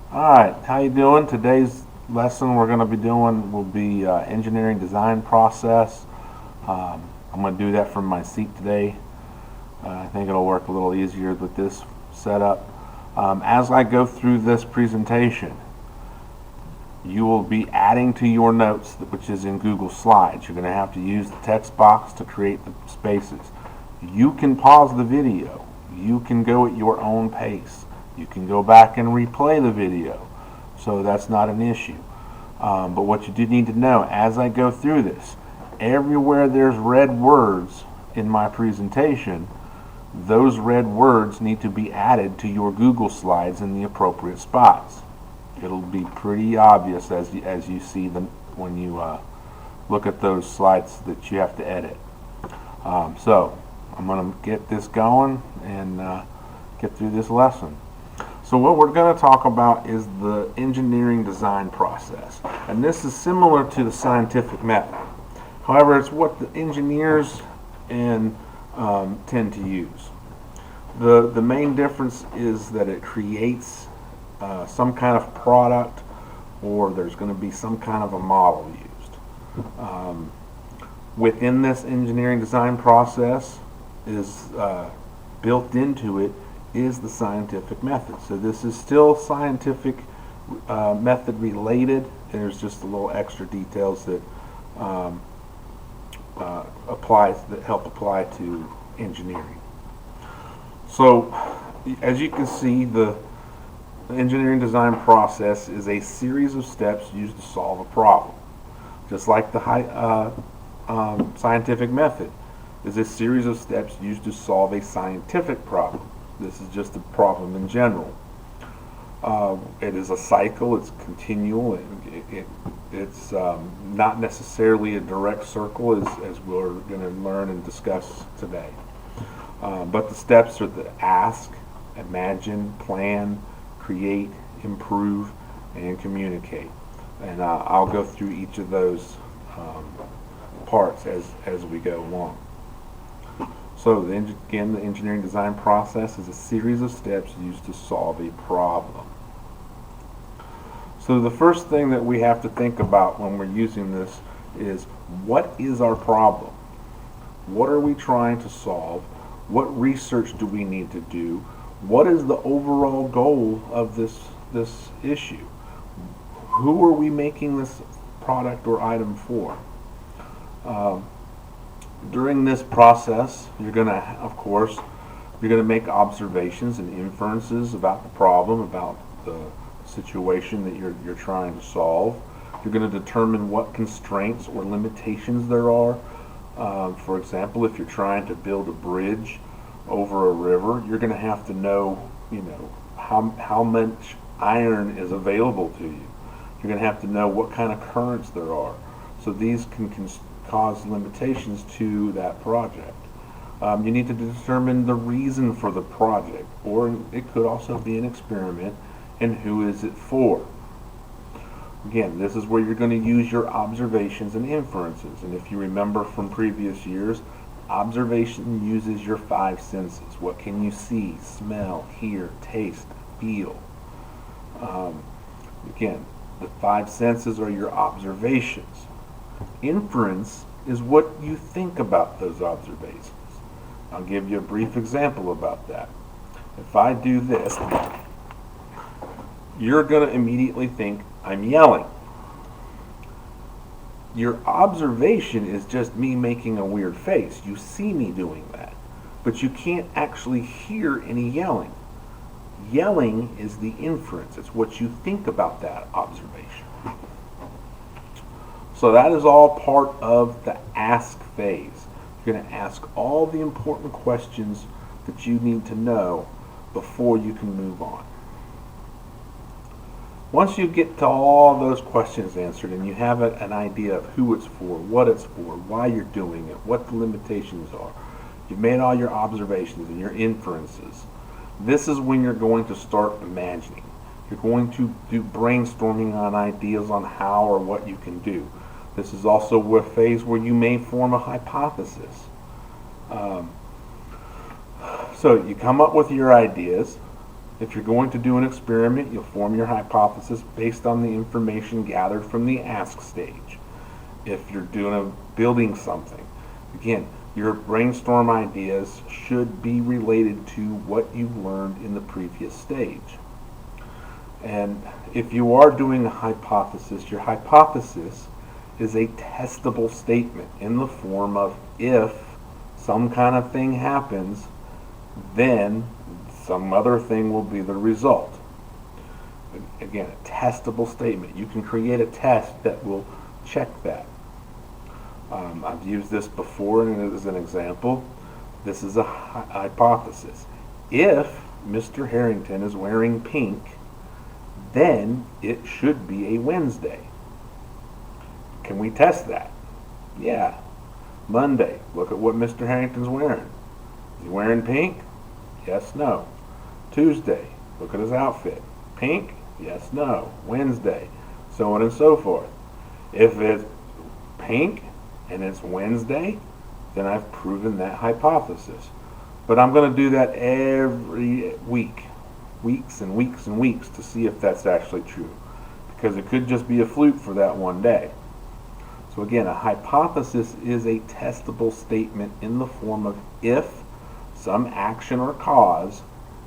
Alright, how you doing? Today's lesson we're going to be doing will be engineering design process. I'm going to do that from my seat today. I think it'll work a little easier with this setup. As I go through this presentation, you will be adding to your notes, which is in Google Slides. You're going to have to use the text box to create the spaces. You can pause the video. You can go at your own pace. You can go back and replay the video, so that's not an issue. But what you do need to know, as I go through this, everywhere there's red words in my presentation, those red words need to be added to your Google Slides in the appropriate spots. It'll be pretty obvious as you see them when you look at those slides that you have to edit. So I'm going to get this going and get through this lesson. So what we're going to talk about is the engineering design process. And this is similar to the scientific method. However, it's what the engineers tend to use. The main difference is that it creates some kind of product, or there's going to be some kind of a model used. Within this engineering design process is built into it is the scientific method. So this is still scientific method related. There's just a little extra details that help apply to engineering. So as you can see, the engineering design process is a series of steps used to solve a problem. Just like the scientific method is a series of steps used to solve a scientific problem. This is just a problem in general. It is a cycle, it's continual, it's not necessarily a direct circle as we're going to learn and discuss today. But the steps are the ask, imagine, plan, create, improve, and communicate. And I'll go through each of those parts as we go along. So again, the engineering design process is a series of steps used to solve a problem. So the first thing that we have to think about when we're using this is, what is our problem? What are we trying to solve? What research do we need to do? What is the overall goal of this issue? Who are we making this product or item for? During this process, you're going to make observations and inferences about the problem, about the situation that you're trying to solve. You're going to determine what constraints or limitations there are. For example, if you're trying to build a bridge over a river, you're going to have to know, how much iron is available to you. You're going to have to know what kind of currents there are. So these can cause limitations to that project. You need to determine the reason for the project, or it could also be an experiment, and who is it for. Again, this is where you're going to use your observations and inferences. And if you remember from previous years, observation uses your 5 senses. What can you see, smell, hear, taste, feel? Again, the 5 senses are your observations. Inference is what you think about those observations. I'll give you a brief example about that. If I do this, you're going to immediately think I'm yelling. Your observation is just me making a weird face. You see me doing that, but you can't actually hear any yelling. Yelling is the inference. It's what you think about that observation. So that is all part of the ask phase. You're going to ask all the important questions that you need to know before you can move on. Once you get to all those questions answered and you have an idea of who it's for, what it's for, why you're doing it, what the limitations are, you've made all your observations and your inferences, this is when you're going to start imagining. You're going to do brainstorming on ideas on how or what you can do. This is also a phase where you may form a hypothesis. So you come up with your ideas, If you're going to do an experiment, you'll form your hypothesis based on the information gathered from the ask stage. If you're building something, again, your brainstorm ideas should be related to what you learned in the previous stage. And if you are doing a hypothesis, your hypothesis is a testable statement in the form of if some kind of thing happens, then some other thing will be the result. Again, a testable statement. You can create a test that will check that. I've used this before as an example. This is a hypothesis. If Mr. Harrington is wearing pink, then it should be a Wednesday. Can we test that? Yeah. Monday, look at what Mr. Harrington's wearing. Is he wearing pink? Yes, no. Tuesday, look at his outfit. Pink? Yes, no. Wednesday, so on and so forth. If it's pink and it's Wednesday, then I've proven that hypothesis. But I'm going to do that every week, weeks and weeks and weeks, to see if that's actually true, because it could just be a fluke for that one day. So again, a hypothesis is a testable statement in the form of if some action or cause,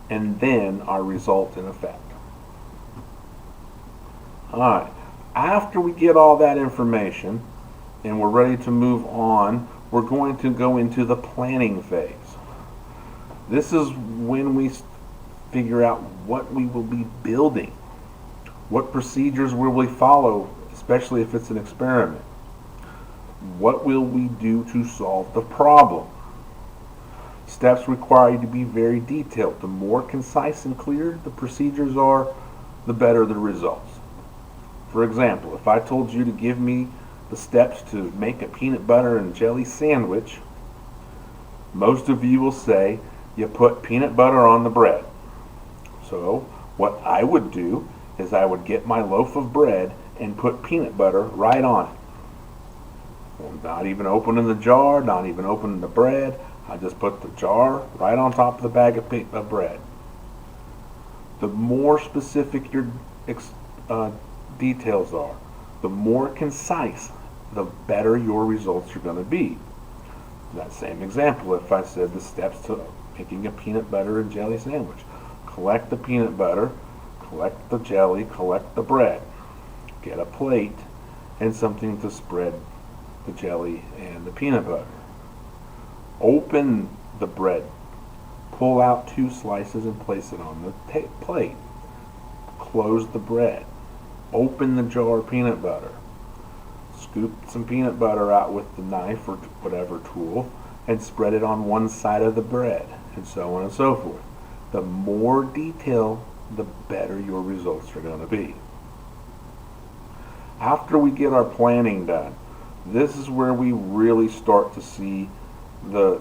and then our result in effect. Alright, after we get all that information and we're ready to move on, we're going to go into the planning phase. This is when we figure out what we will be building, what procedures will we follow, especially if it's an experiment. What will we do to solve the problem? Steps require you to be very detailed. The more concise and clear the procedures are, the better the results. For example, if I told you to give me the steps to make a peanut butter and jelly sandwich, most of you will say you put peanut butter on the bread. So what I would do is I would get my loaf of bread and put peanut butter right on it. Not even opening the jar, not even opening the bread. I just put the jar right on top of the bag of bread. The more specific your details are, the more concise, the better your results are going to be. In that same example, if I said the steps to making a peanut butter and jelly sandwich: collect the peanut butter, collect the jelly, collect the bread, get a plate and something to spread the jelly and the peanut butter. Open the bread, pull out 2 slices and place it on the plate. Close the bread, open the jar of peanut butter, scoop some peanut butter out with the knife or whatever tool and spread it on one side of the bread, and so on and so forth. The more detail, the better your results are going to be. After we get our planning done, this is where we really start to see the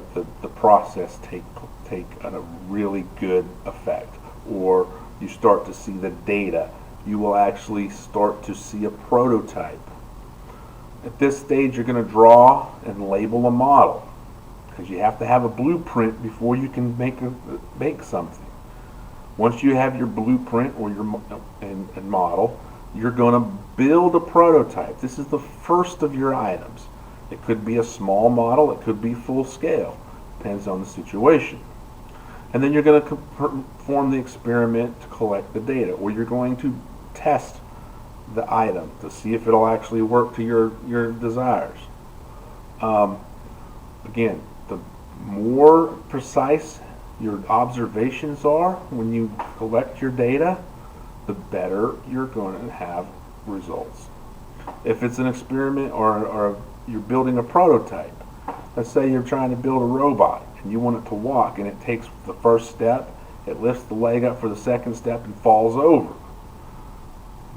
process take a really good effect, or you start to see the data. You will actually start to see a prototype. At this stage, you're going to draw and label a model, because you have to have a blueprint before you can make something. Once you have your blueprint or your model, you're going to build a prototype. This is the first of your items. It could be a small model, it could be full scale, depends on the situation. And then you're going to perform the experiment to collect the data, or you're going to test the item to see if it'll actually work to your desires. Again, the more precise your observations are when you collect your data, the better you're going to have results. If it's an experiment or you're building a prototype, let's say you're trying to build a robot and you want it to walk, and it takes the first step, it lifts the leg up for the second step and falls over.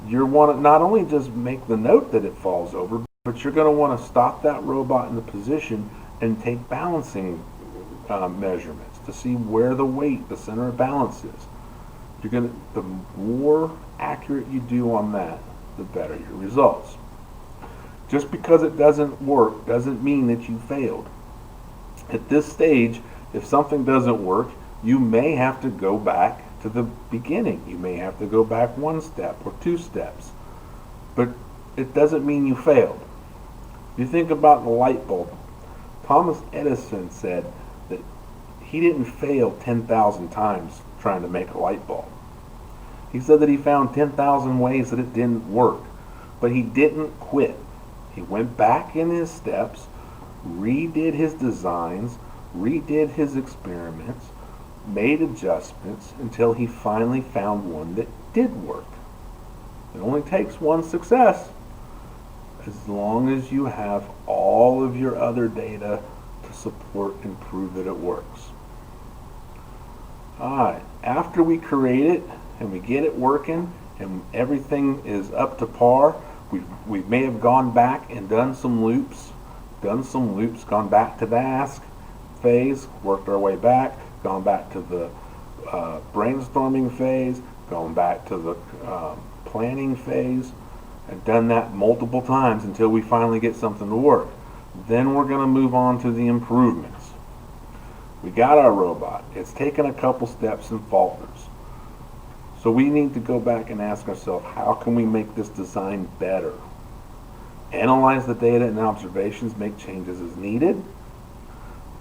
You want to not only just make the note that it falls over, but you're going to want to stop that robot in the position and take balancing measurements to see where the weight, the center of balance is. The more accurate you do on that, the better your results. Just because it doesn't work doesn't mean that you failed. At this stage, if something doesn't work, you may have to go back to the beginning. You may have to go back one step or two steps, but it doesn't mean you failed. If you think about the light bulb, Thomas Edison said that he didn't fail 10,000 times trying to make a light bulb. He said that he found 10,000 ways that it didn't work, but he didn't quit. He went back in his steps, redid his designs, redid his experiments, made adjustments until he finally found one that did work. It only takes one success, as long as you have all of your other data to support and prove that it works. Alright, after we create it and we get it working and everything is up to par, we may have gone back and done some loops, gone back to the ask phase, worked our way back, gone back to the brainstorming phase, gone back to the planning phase, and done that multiple times until we finally get something to work. Then we're going to move on to the improvements. We got our robot. It's taken a couple steps and falters. So we need to go back and ask ourselves, how can we make this design better? Analyze the data and observations, make changes as needed,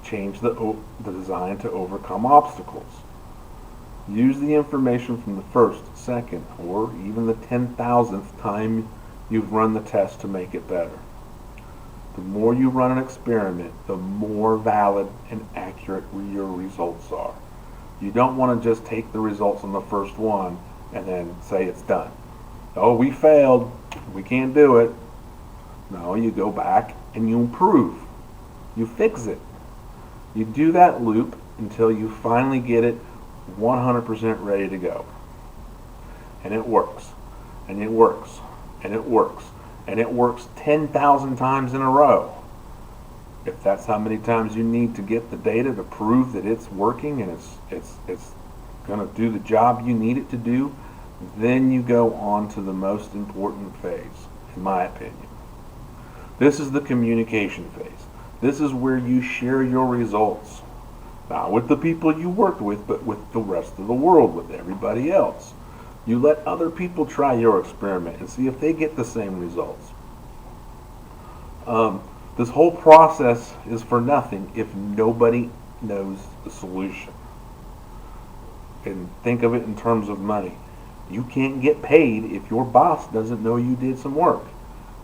change the design to overcome obstacles. Use the information from the first, second, or even the 10,000th time you've run the test to make it better. The more you run an experiment, the more valid and accurate your results are. You don't want to just take the results on the first one and then say it's done. Oh, we failed. We can't do it. No, you go back and you improve. You fix it. You do that loop until you finally get it 100% ready to go. And it works. And it works. And it works. And it works 10,000 times in a row. If that's how many times you need to get the data to prove that it's working and it's going to do the job you need it to do, then you go on to the most important phase, in my opinion. This is the communication phase. This is where you share your results. Not with the people you worked with, but with the rest of the world, with everybody else. You let other people try your experiment and see if they get the same results. This whole process is for nothing if nobody knows the solution. And think of it in terms of money. You can't get paid if your boss doesn't know you did some work.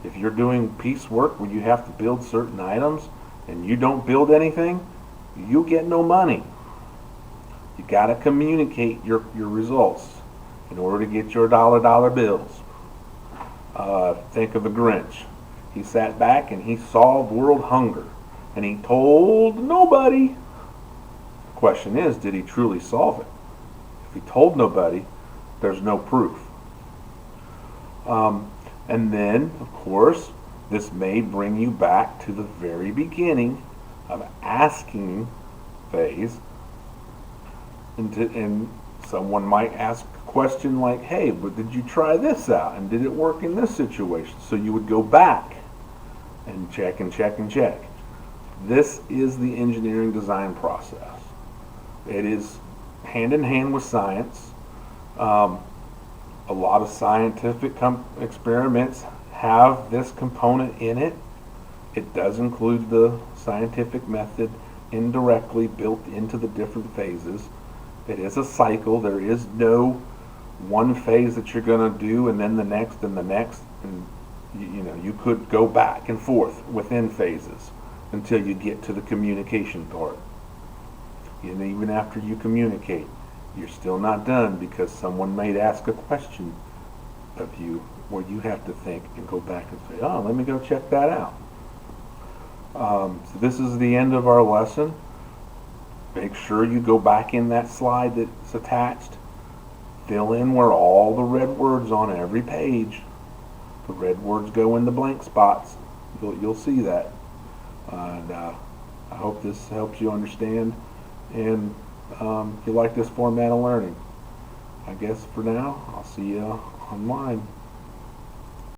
If you're doing piecework where you have to build certain items and you don't build anything, you get no money. You got to communicate your results in order to get your dollar bills. Think of the Grinch. He sat back and he solved world hunger, and he told nobody. The question is, did he truly solve it? If he told nobody, there's no proof. And then, of course, this may bring you back to the very beginning of asking phase. And someone might ask a question like, hey, but did you try this out? And did it work in this situation? So you would go back and check and check and check. This is the engineering design process. It is hand in hand with science. A lot of scientific experiments have this component in it. It does include the scientific method indirectly built into the different phases. It is a cycle. There is no one phase that you're going to do and then the next and the next. And you could go back and forth within phases until you get to the communication part. And even after you communicate, you're still not done, because someone might ask a question of you where you have to think and go back and say, oh, let me go check that out. So this is the end of our lesson. Make sure you go back in that slide that's attached. Fill in where all the red words on every page. The red words go in the blank spots. You'll see that. And I hope this helps you understand, and you like this format of learning. I guess for now, I'll see you online.